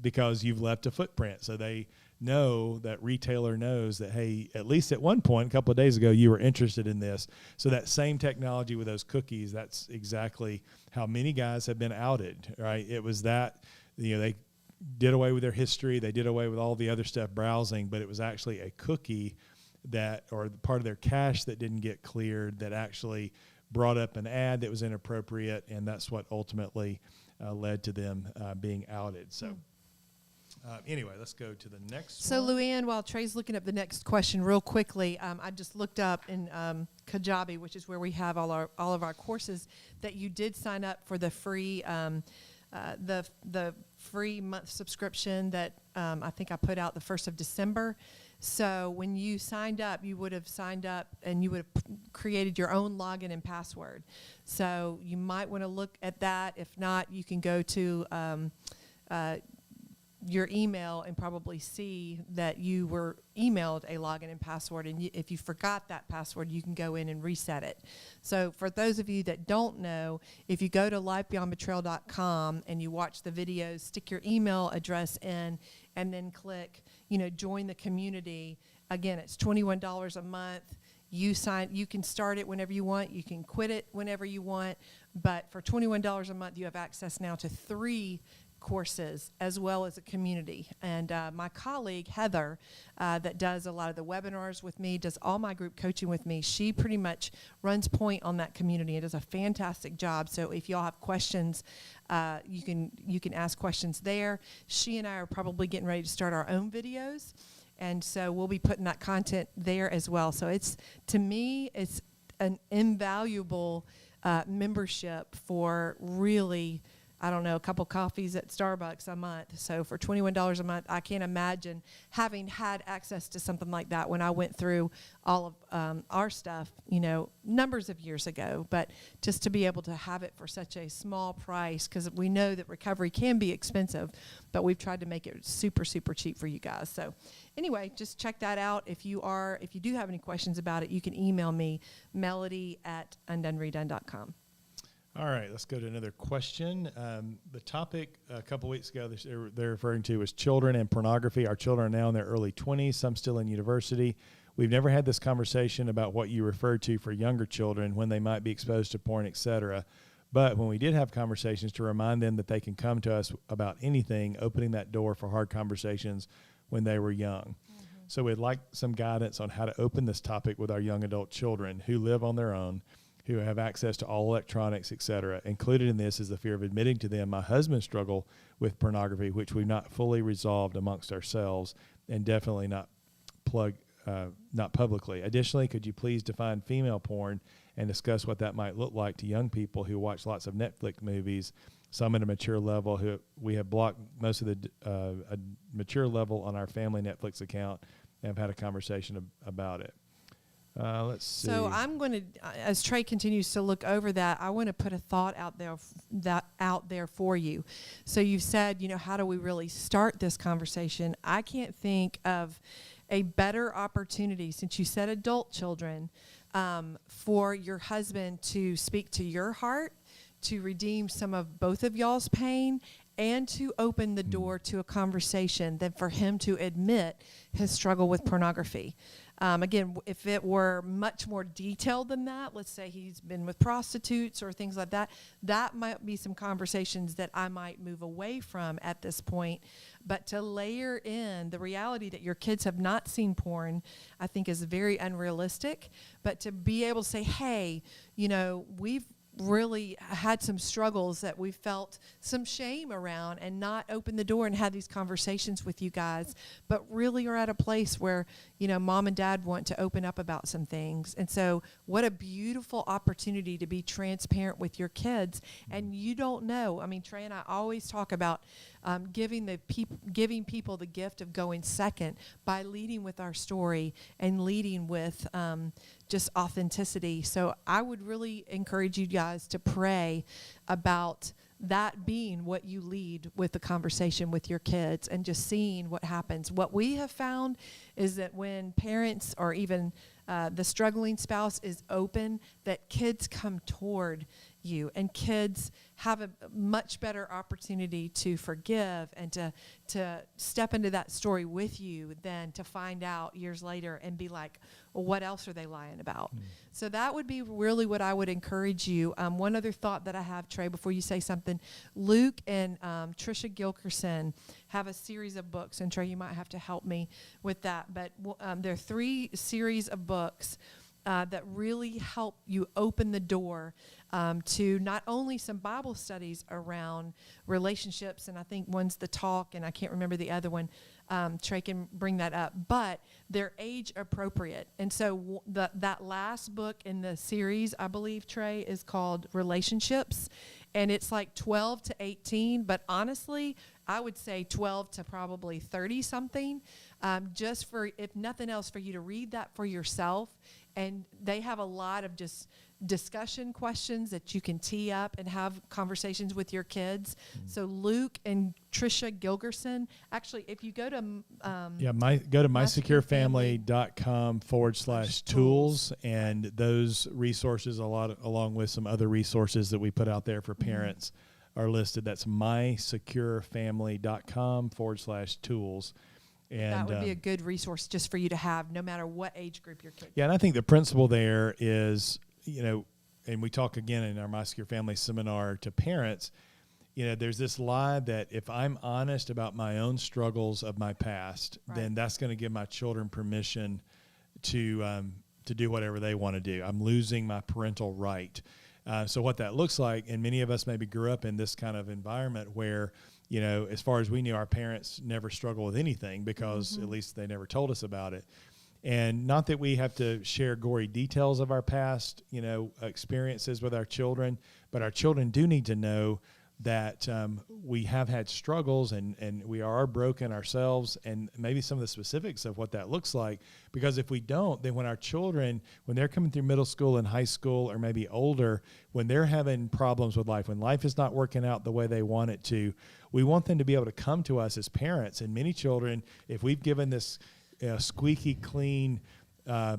because you've left a footprint. So that retailer knows that, hey, at least at one point, a couple of days ago, you were interested in this. So that same technology with those cookies, that's exactly how many guys have been outed, right? It was that, they did away with their history. They did away with all the other stuff browsing, but it was actually a cookie or part of their cache that didn't get cleared that actually brought up an ad that was inappropriate. And that's what ultimately led to them being outed. So. Anyway, let's go to the next So, one. Luann, while Trey's looking up the next question real quickly, I just looked up in Kajabi, which is where we have all of our courses, that you did sign up for the free the free month subscription that I think I put out the 1st of December. So when you signed up, you would have signed up and you would have created your own login and password. So you might want to look at that. If not, you can go to your email and probably see that you were emailed a login and password. And if you forgot that password, you can go in and reset it. So for those of you that don't know, if you go to lifebeyondbetrayal.com and you watch the videos, stick your email address in and then click, join the community. Again, it's $21 a month. You can start it whenever you want. You can quit it whenever you want. But for $21 a month, you have access now to 3 courses as well as a community. And my colleague Heather that does a lot of the webinars with me, does all my group coaching with me, she pretty much runs point on that community and does a fantastic job. So if y'all have questions, you can ask questions there. She and I are probably getting ready to start our own videos, and so we'll be putting that content there as well. So to me it's an invaluable membership for really, I don't know, a couple coffees at Starbucks a month. So for $21 a month, I can't imagine having had access to something like that when I went through all of our stuff, numbers of years ago. But just to be able to have it for such a small price, because we know that recovery can be expensive, but we've tried to make it super, super cheap for you guys. So anyway, just check that out. If you do have any questions about it, you can email me, melody@undoneredone.com. All right, let's go to another question. The topic a couple weeks ago they're referring to was children and pornography. Our children are now in their early 20s, some still in university. We've never had this conversation about what you referred to for younger children when they might be exposed to porn, etc. But when we did have conversations, to remind them that they can come to us about anything, opening that door for hard conversations when they were young. Mm-hmm. So we'd like some guidance on how to open this topic with our young adult children who live on their own, who have access to all electronics, etc. Included in this is the fear of admitting to them my husband's struggle with pornography, which we've not fully resolved amongst ourselves, and definitely not publicly. Additionally, could you please define female porn and discuss what that might look like to young people who watch lots of Netflix movies, some at a mature level, who we have blocked most of the a mature level on our family Netflix account and have had a conversation about it. Let's see. So I'm going to, as Trey continues to look over that, I want to put a thought out there for you. So you've said, how do we really start this conversation? I can't think of a better opportunity, since you said adult children, for your husband to speak to your heart, to redeem some of both of y'all's pain, and to open the door to a conversation than for him to admit his struggle with pornography. Again, if it were much more detailed than that, let's say he's been with prostitutes or things like that, that might be some conversations that I might move away from at this point. But to layer in the reality that your kids have not seen porn, I think is very unrealistic. But to be able to say, hey, we've really had some struggles that we felt some shame around, and not open the door and have these conversations with you guys, but really are at a place where, mom and dad want to open up about some things. And so what a beautiful opportunity to be transparent with your kids. And you don't know, Trey and I always talk about giving people the gift of going second by leading with our story and leading with just authenticity. So I would really encourage you guys to pray about that being what you lead with the conversation with your kids, and just seeing what happens. What we have found is that when parents, or even the struggling spouse, is open, that kids come toward you, and kids have a much better opportunity to forgive and to step into that story with you than to find out years later and be like, well, what else are they lying about? So that would be really what I would encourage you. One other thought that I have, Trey, before you say something, Luke and Tricia Gilkerson have a series of books, and Trey, you might have to help me with that, but there are 3 series of books that really help you open the door to not only some Bible studies around relationships, and I think one's The Talk, and I can't remember the other one, Trey can bring that up, but they're age appropriate. And so that last book in the series, I believe, Trey, is called Relationships, and it's like 12 to 18, but honestly, I would say 12 to probably 30 something, just for, if nothing else, for you to read that for yourself. And they have a lot of just discussion questions that you can tee up and have conversations with your kids. So Luke and Trisha Gilgerson, actually, if you go to go to mysecurefamily.com/tools, and those resources, along with some other resources that we put out there for parents, are listed. That's mysecurefamily.com/tools. And that would be a good resource just for you to have, no matter what age group your kid. Yeah, and I think the principle there is, and we talk again in our My Secure Family seminar to parents, there's this lie that if I'm honest about my own struggles of my past, then that's going to give my children permission to do whatever they want to do. I'm losing my parental right. So what that looks like, and many of us maybe grew up in this kind of environment where, as far as we knew, our parents never struggled with anything because at least they never told us about it. And not that we have to share gory details of our past, experiences with our children, but our children do need to know that we have had struggles and we are broken ourselves, and maybe some of the specifics of what that looks like. Because if we don't, then when our children, when they're coming through middle school and high school, or maybe older, when they're having problems with life, when life is not working out the way they want it to, we want them to be able to come to us as parents. And many children, if we've given this squeaky clean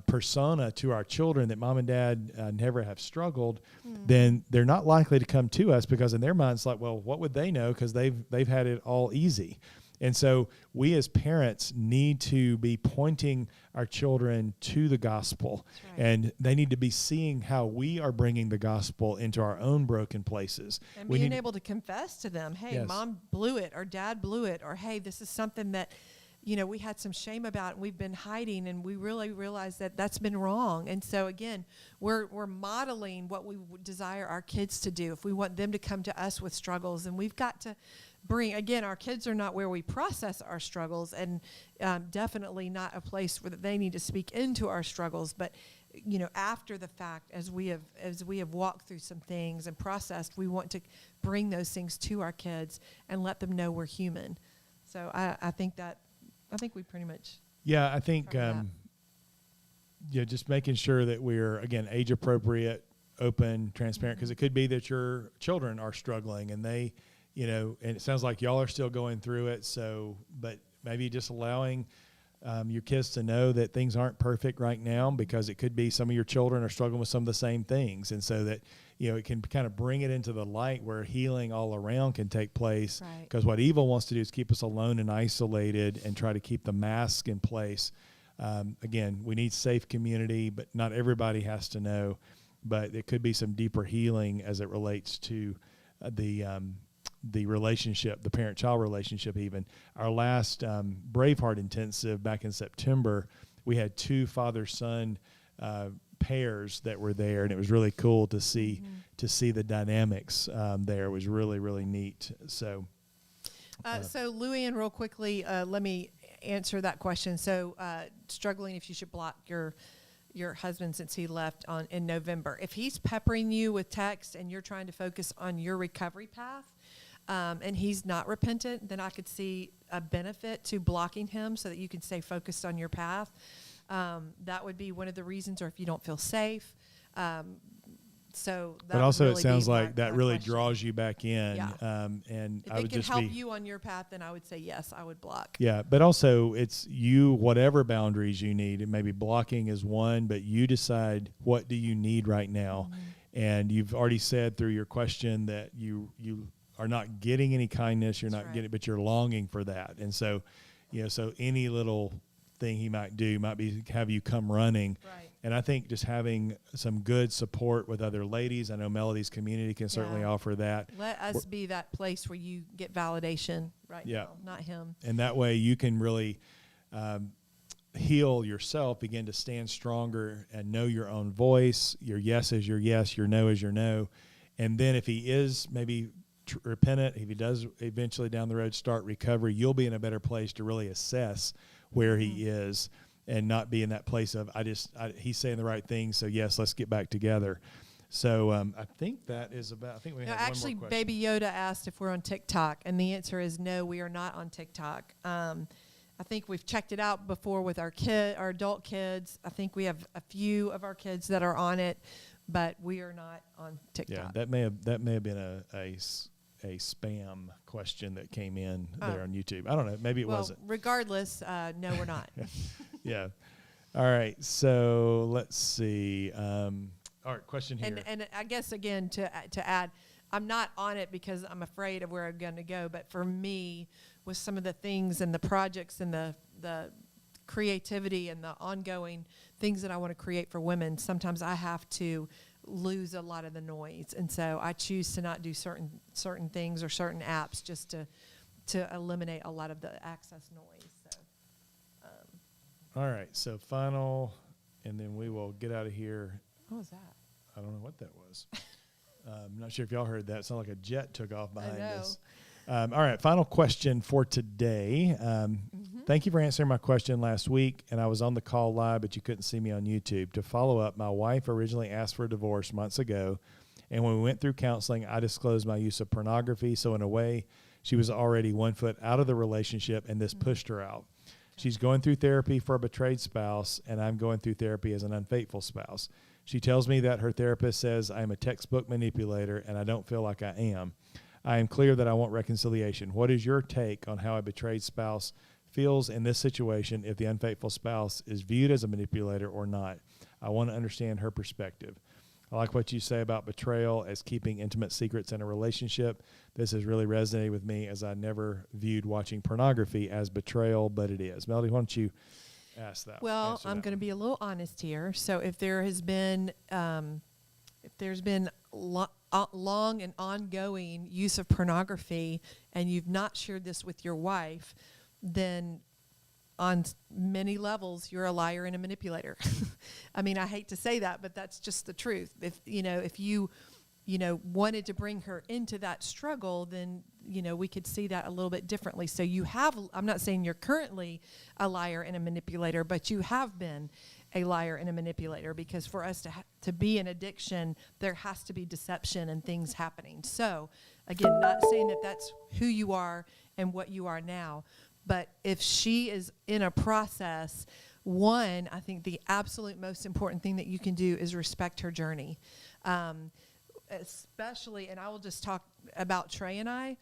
persona to our children that mom and dad never have struggled, then they're not likely to come to us, because in their minds, like, well, what would they know? Because they've had it all easy. And so we as parents need to be pointing our children to the gospel, and they need to be seeing how we are bringing the gospel into our own broken places. And being able to confess to them, hey, mom blew it, or dad blew it, or hey, this is something that we had some shame about and we've been hiding, and we really realize that that's been wrong. And so again, we're modeling what we desire our kids to do if we want them to come to us with struggles. And we've got to bring, again, our kids are not where we process our struggles, and definitely not a place where they need to speak into our struggles. But after the fact, as we have walked through some things and processed, we want to bring those things to our kids and let them know we're human. So I think we pretty much. Yeah, I think just making sure that we're, again, age appropriate, open, transparent, because it could be that your children are struggling and they, and it sounds like y'all are still going through it. So, but maybe just allowing your kids to know that things aren't perfect right now, because it could be some of your children are struggling with some of the same things. And so that, it can kind of bring it into the light where healing all around can take place. Because what evil wants to do is keep us alone and isolated and try to keep the mask in place. Again, we need safe community, but not everybody has to know. But it could be some deeper healing as it relates to the relationship, the parent-child relationship even. Our last Braveheart intensive back in September, we had 2 father-son pairs that were there, and it was really cool to see the dynamics there. It was really, really neat. So Louie, real quickly, let me answer that question. So struggling if you should block your husband since he left in November. If he's peppering you with text and you're trying to focus on your recovery path, and he's not repentant, then I could see a benefit to blocking him so that you can stay focused on your path. That would be one of the reasons, or if you don't feel safe. So that but also really it sounds like that really question. draws you back in. Yeah. And if I it would can just help you on your path, then I would say yes, I would block. Yeah, but also it's you, whatever boundaries you need. And maybe blocking is one, but you decide what do you need right now. And you've already said through your question that you are not getting any kindness, you're not getting, but you're longing for that. And so, so any little thing he might do might be have you come running. And I think just having some good support with other ladies, I know Melody's community can certainly offer that. Let us be that place where you get validation now, not him. And that way you can really heal yourself, begin to stand stronger and know your own voice. Your yes is your yes, your no is your no. And then if he is maybe repentant, if he does eventually down the road start recovery, you'll be in a better place to really assess where he is and not be in that place of, he's saying the right thing, so yes, let's get back together. So I think that is about, I think we have actually, one more question. Baby Yoda asked if we're on TikTok, and the answer is no, we are not on TikTok. I think we've checked it out before with our adult kids. I think we have a few of our kids that are on it, but we are not on TikTok. Yeah, that may have been a spam question that came in there on YouTube. I don't know. Maybe it wasn't. Regardless, no, we're not. Yeah. All right. So let's see. All right. Question here. And I guess again to add, I'm not on it because I'm afraid of where I'm going to go. But for me, with some of the things and the projects and the creativity and the ongoing things that I want to create for women, sometimes I have to lose a lot of the noise, and so I choose to not do certain things or certain apps just to eliminate a lot of the access noise. So, all right. So final, and then we will get out of here. what was that? I don't know what that was. I'm not sure if y'all heard that. It sounded like a jet took off behind us. All right, final question for today. Thank you for answering my question last week, and I was on the call live, but you couldn't see me on YouTube. To follow up, my wife originally asked for a divorce months ago, and when we went through counseling, I disclosed my use of pornography, so in a way, she was already 1 foot out of the relationship, and this pushed her out. She's going through therapy for a betrayed spouse, and I'm going through therapy as an unfaithful spouse. She tells me that her therapist says I am a textbook manipulator, and I don't feel like I am. I am clear that I want reconciliation. What is your take on how a betrayed spouse feels in this situation if the unfaithful spouse is viewed as a manipulator or not? I want to understand her perspective. I like what you say about betrayal as keeping intimate secrets in a relationship. This has really resonated with me, as I never viewed watching pornography as betrayal, but it is. Melody, why don't you ask that? Well, I'm going to be a little honest here. So if there has been, long and ongoing use of pornography, and you've not shared this with your wife, then on many levels, you're a liar and a manipulator. I mean, I hate to say that, but that's just the truth. If you wanted to bring her into that struggle, then, we could see that a little bit differently. So I'm not saying you're currently a liar and a manipulator, but you have been a liar and a manipulator, because for us to be in addiction, there has to be deception and things happening. So again, not saying that that's who you are and what you are now, but if she is in a process, one, I think the absolute most important thing that you can do is respect her journey. Especially, and I will just talk about Trey and I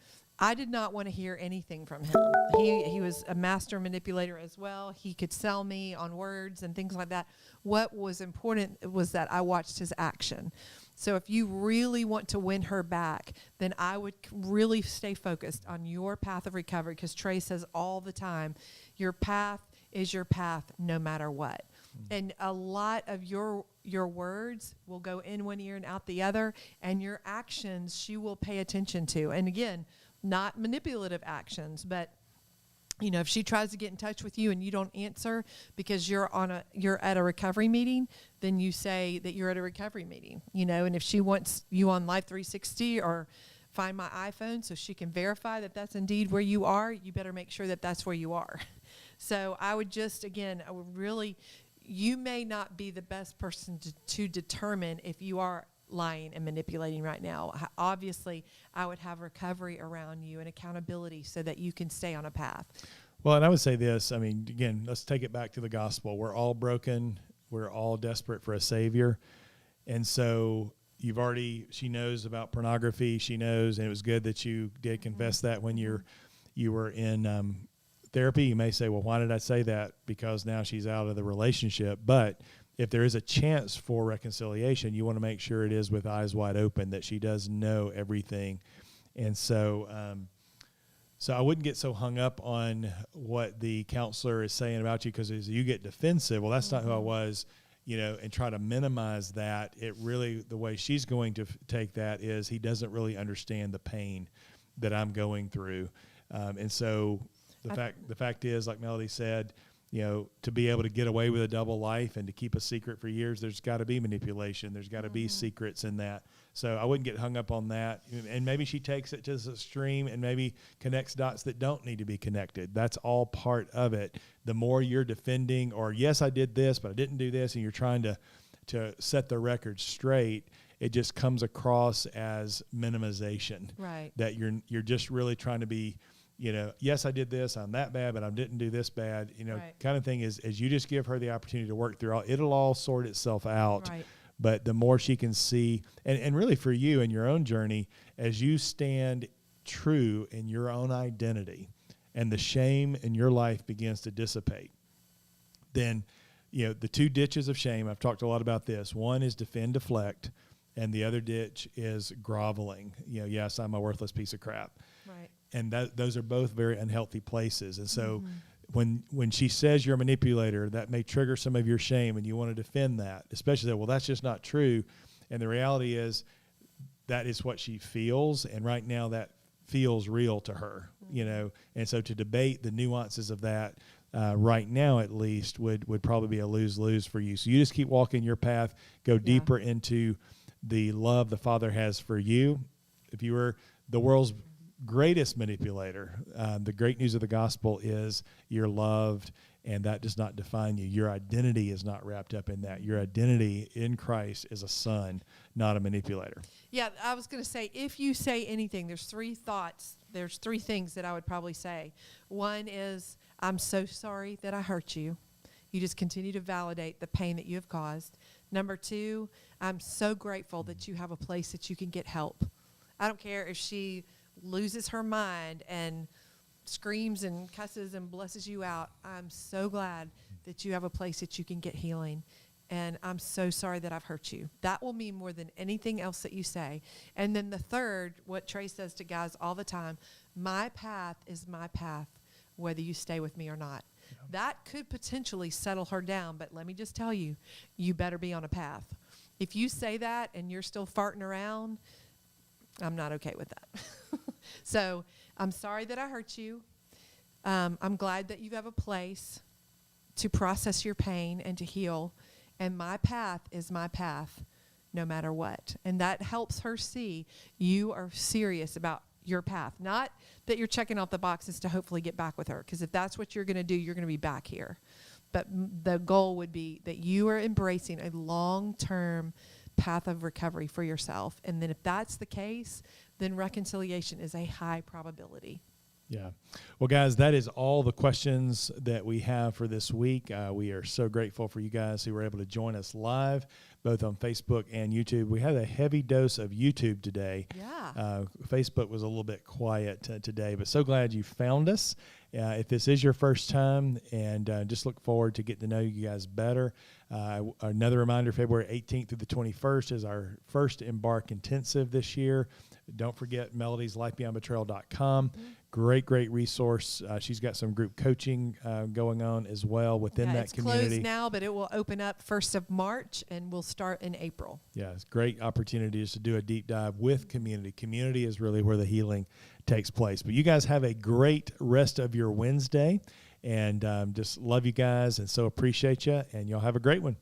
did not want to hear anything from him. He was a master manipulator as well. He could sell me on words and things like that. What was important was that I watched his action. So if you really want to win her back, then I would really stay focused on your path of recovery, because Trey says all the time, your path is your path no matter what. And a lot of your words will go in one ear and out the other, and your actions she will pay attention to. And again, not manipulative actions, but if she tries to get in touch with you and you don't answer because you're at a recovery meeting, then you say that you're at a recovery meeting. And if she wants you on Life 360 or Find My iPhone so she can verify that that's indeed where you are, you better make sure that that's where you are. So I would really, you may not be the best person to determine if you are lying and manipulating right now. Obviously, I would have recovery around you and accountability so that you can stay on a path. Well, and I would say this, again, let's take it back to the gospel. We're all broken. We're all desperate for a Savior. And so she knows about pornography. She knows, and it was good that you did confess that when you were in therapy. You may say, well, why did I say that? Because now she's out of the relationship. But if there is a chance for reconciliation, you want to make sure it is with eyes wide open, that she does know everything. And so I wouldn't get so hung up on what the counselor is saying about you, because as you get defensive, well, that's not who I was, and try to minimize that. It really, the way she's going to take that is, he doesn't really understand the pain that I'm going through. And so the fact is, like Melody said, to be able to get away with a double life and to keep a secret for years, there's got to be manipulation. There's got to be secrets in that. So I wouldn't get hung up on that. And maybe she takes it to the extreme and maybe connects dots that don't need to be connected. That's all part of it. The more you're defending, or yes, I did this, but I didn't do this, and you're trying to set the record straight, it just comes across as minimization. Right. That you're just really trying to be, yes, I did this, I'm that bad, but I didn't do this bad, Right. kind of thing is, as you just give her the opportunity to work through it'll all sort itself out. Right. But the more she can see, and really for you in your own journey, as you stand true in your own identity and the shame in your life begins to dissipate, then, the two ditches of shame, I've talked a lot about this. One is defend, deflect, and the other ditch is groveling. Yes, I'm a worthless piece of crap. Right. And those are both very unhealthy places. And so when she says you're a manipulator, that may trigger some of your shame, and you want to defend that, especially that, well, that's just not true. And the reality is that is what she feels, and right now that feels real to her, And so to debate the nuances of that right now at least would probably be a lose-lose for you. So you just keep walking your path, go deeper into the love the Father has for you. If you were the world's greatest manipulator, the great news of the gospel is you're loved, and that does not define you. Your identity is not wrapped up in that. Your identity in Christ is a son, not a manipulator. Yeah, I was going to say, if you say anything, there's three things that I would probably say. One is, I'm so sorry that I hurt you. You just continue to validate the pain that you have caused. Number two, I'm so grateful that you have a place that you can get help. I don't care if she loses her mind and screams and cusses and blesses you out. I'm so glad that you have a place that you can get healing. And I'm so sorry that I've hurt you. That will mean more than anything else that you say. And then the third, what Trey says to guys all the time, my path is my path, whether you stay with me or not. Yeah. That could potentially settle her down, but let me just tell you, you better be on a path. If you say that and you're still farting around, I'm not okay with that. So I'm sorry that I hurt you. I'm glad that you have a place to process your pain and to heal. And my path is my path no matter what. And that helps her see you are serious about your path. Not that you're checking off the boxes to hopefully get back with her. Because if that's what you're going to do, you're going to be back here. But the goal would be that you are embracing a long-term path of recovery for yourself. And then if that's the case, then reconciliation is a high probability. Yeah. Well, guys, that is all the questions that we have for this week. We are so grateful for you guys who were able to join us live, both on Facebook and YouTube. We had a heavy dose of YouTube today. Yeah. Facebook was a little bit quiet today, but so glad you found us. If this is your first time, and just look forward to getting to know you guys better. Another reminder, February 18th through the 21st is our first Embark Intensive this year. Don't forget Melody's lifebeyondbetrayal.com. Mm-hmm. Great resource. She's got some group coaching going on as well within that community. It's closed now, but it will open up 1st of March, and we'll start in April. Yeah, it's great opportunities to do a deep dive with community. Community is really where the healing takes place. But you guys have a great rest of your Wednesday, and just love you guys and so appreciate you, and y'all have a great one.